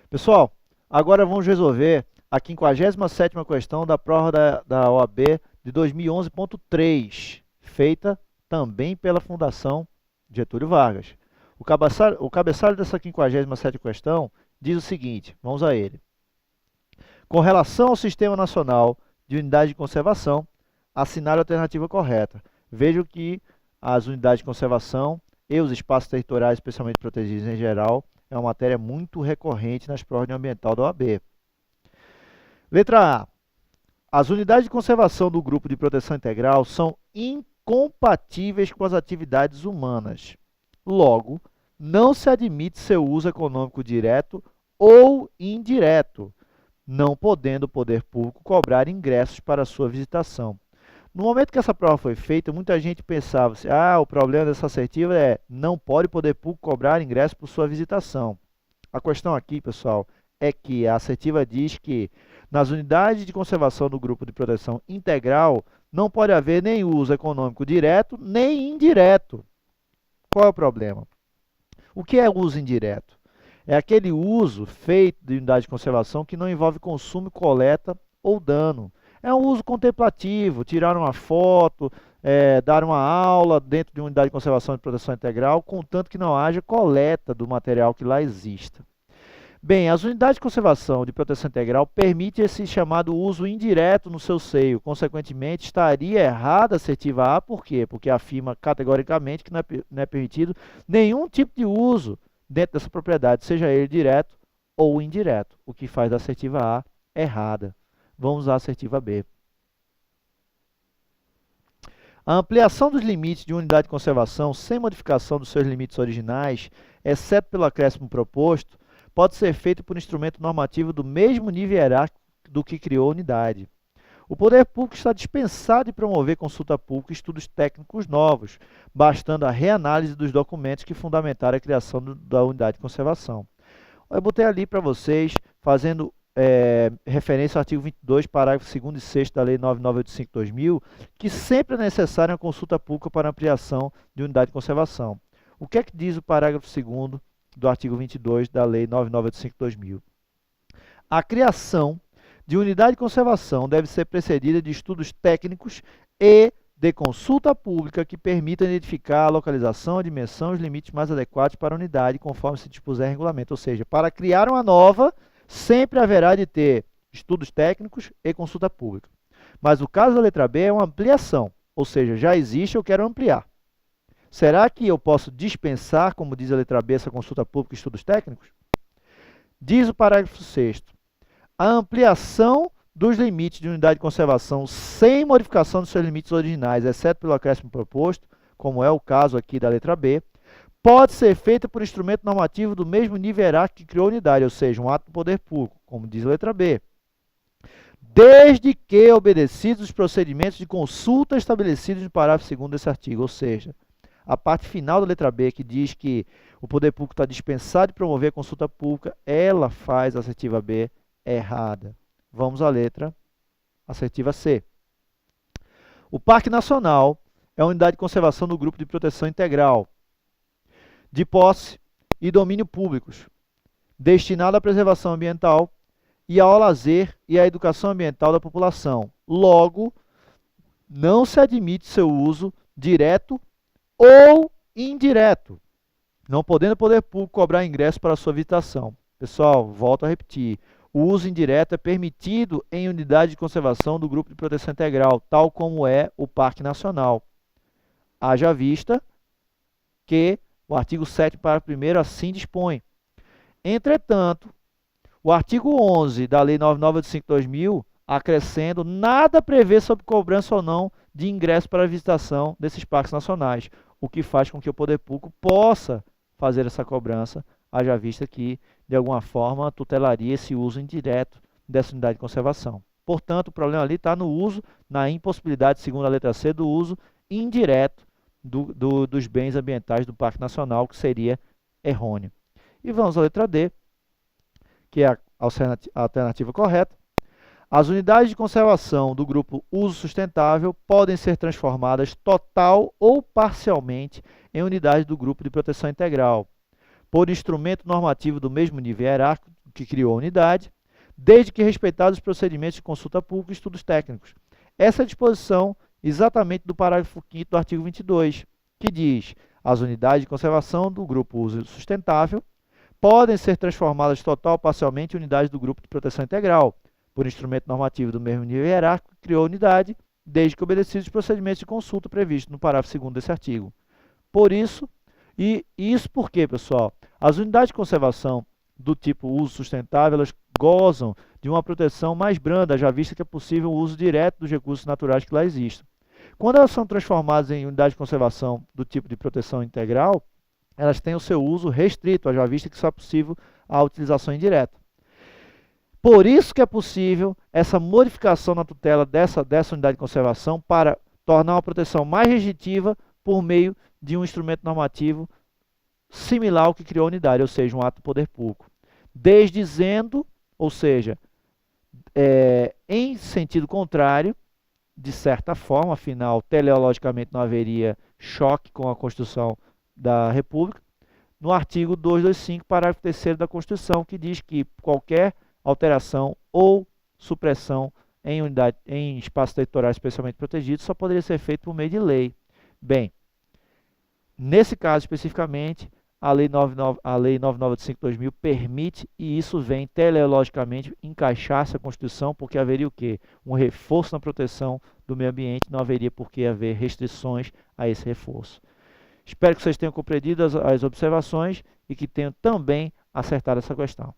Pessoal, agora vamos resolver a 57ª questão da prova da OAB de 2011.3, feita também pela Fundação Getúlio Vargas. O cabeçalho dessa 57ª questão diz o seguinte, vamos a ele. Com relação ao Sistema Nacional de Unidade de Conservação, assinale a alternativa correta. Vejo que as unidades de conservação e os espaços territoriais especialmente protegidos em geral é uma matéria muito recorrente nas provas de ambiental da OAB. Letra A. As unidades de conservação do Grupo de Proteção Integral são incompatíveis com as atividades humanas. Logo, não se admite seu uso econômico direto ou indireto, não podendo o poder público cobrar ingressos para sua visitação. No momento que essa prova foi feita, muita gente pensava assim, o problema dessa assertiva é não pode o poder público cobrar ingresso por sua visitação. A questão aqui, pessoal, é que a assertiva diz que nas unidades de conservação do Grupo de Proteção Integral não pode haver nem uso econômico direto nem indireto. Qual é o problema? O que é uso indireto? É aquele uso feito de unidade de conservação que não envolve consumo, coleta ou dano. É um uso contemplativo, tirar uma foto, dar uma aula dentro de uma unidade de conservação de proteção integral, contanto que não haja coleta do material que lá exista. Bem, as unidades de conservação de proteção integral permitem esse chamado uso indireto no seu seio. Consequentemente, estaria errada a assertiva A, por quê? Porque afirma categoricamente que não é permitido nenhum tipo de uso dentro dessa propriedade, seja ele direto ou indireto, o que faz da assertiva A errada. Vamos usar a assertiva B. A ampliação dos limites de unidade de conservação sem modificação dos seus limites originais, exceto pelo acréscimo proposto, pode ser feita por instrumento normativo do mesmo nível hierárquico do que criou a unidade. O poder público está dispensado de promover consulta pública e estudos técnicos novos, bastando a reanálise dos documentos que fundamentaram a criação da unidade de conservação. Eu botei ali para vocês, fazendo referência ao artigo 22, parágrafo 2º e 6º da Lei 9985/2000, que sempre é necessária uma consulta pública para ampliação de unidade de conservação. O que é que diz o parágrafo 2º do artigo 22 da Lei 9985/2000? A criação de unidade de conservação deve ser precedida de estudos técnicos e de consulta pública que permitam identificar a localização, a dimensão e os limites mais adequados para a unidade, conforme se dispuser em regulamento. Ou seja, para criar uma nova, sempre haverá de ter estudos técnicos e consulta pública. Mas o caso da letra B é uma ampliação, ou seja, já existe, eu quero ampliar. Será que eu posso dispensar, como diz a letra B, essa consulta pública e estudos técnicos? Diz o parágrafo 6º. A ampliação dos limites de unidade de conservação sem modificação dos seus limites originais, exceto pelo acréscimo proposto, como é o caso aqui da letra B, pode ser feita por instrumento normativo do mesmo nível hierárquico que criou a unidade, ou seja, um ato do poder público, como diz a letra B, desde que obedecidos os procedimentos de consulta estabelecidos no parágrafo 2º desse artigo, ou seja, a parte final da letra B, que diz que o poder público está dispensado de promover a consulta pública, ela faz a assertiva B errada. Vamos à letra assertiva C. O Parque Nacional é a unidade de conservação do Grupo de Proteção Integral, de posse e domínio públicos, destinado à preservação ambiental e ao lazer e à educação ambiental da população. Logo, não se admite seu uso direto ou indireto, não podendo o poder público cobrar ingresso para sua visitação. Pessoal, volto a repetir, o uso indireto é permitido em unidade de conservação do Grupo de Proteção Integral, tal como é o Parque Nacional. Haja vista que o artigo 7º, parágrafo 1º, assim dispõe. Entretanto, o artigo 11 da Lei 9985/2000, acrescendo, nada prevê sobre cobrança ou não de ingresso para a visitação desses parques nacionais, o que faz com que o poder público possa fazer essa cobrança, haja vista que, de alguma forma, tutelaria esse uso indireto dessa unidade de conservação. Portanto, o problema ali está no uso, na impossibilidade, segundo a letra C, do uso indireto dos bens ambientais do Parque Nacional, que seria errôneo. E vamos à letra D, que é a alternativa correta. As unidades de conservação do grupo uso sustentável podem ser transformadas total ou parcialmente em unidades do grupo de proteção integral, por instrumento normativo do mesmo nível hierárquico que criou a unidade, desde que respeitados os procedimentos de consulta pública e estudos técnicos. Essa é a disposição exatamente do parágrafo 5º do artigo 22, que diz: as unidades de conservação do grupo uso sustentável podem ser transformadas total ou parcialmente em unidades do grupo de proteção integral, por instrumento normativo do mesmo nível hierárquico que criou a unidade, desde que obedecidos os procedimentos de consulta previstos no parágrafo 2º desse artigo. Por isso, e isso por quê, pessoal? As unidades de conservação do tipo uso sustentável, elas gozam de uma proteção mais branda, já vista que é possível o uso direto dos recursos naturais que lá existem. Quando elas são transformadas em unidades de conservação do tipo de proteção integral, elas têm o seu uso restrito, já vista que só é possível a utilização indireta. Por isso que é possível essa modificação na tutela dessa unidade de conservação para tornar uma proteção mais restritiva por meio de um instrumento normativo similar ao que criou a unidade, ou seja, um ato do poder público. Desdizendo, ou seja, em sentido contrário, de certa forma, afinal, teleologicamente não haveria choque com a Constituição da República, no artigo 225, parágrafo 3º da Constituição, que diz que qualquer alteração ou supressão em espaços territoriais especialmente protegidos só poderia ser feito por meio de lei. Bem, nesse caso especificamente, a Lei 9985/2000 permite, e isso vem teleologicamente encaixar essa Constituição, porque haveria o quê? Um reforço na proteção do meio ambiente, não haveria por que haver restrições a esse reforço. Espero que vocês tenham compreendido as observações e que tenham também acertado essa questão.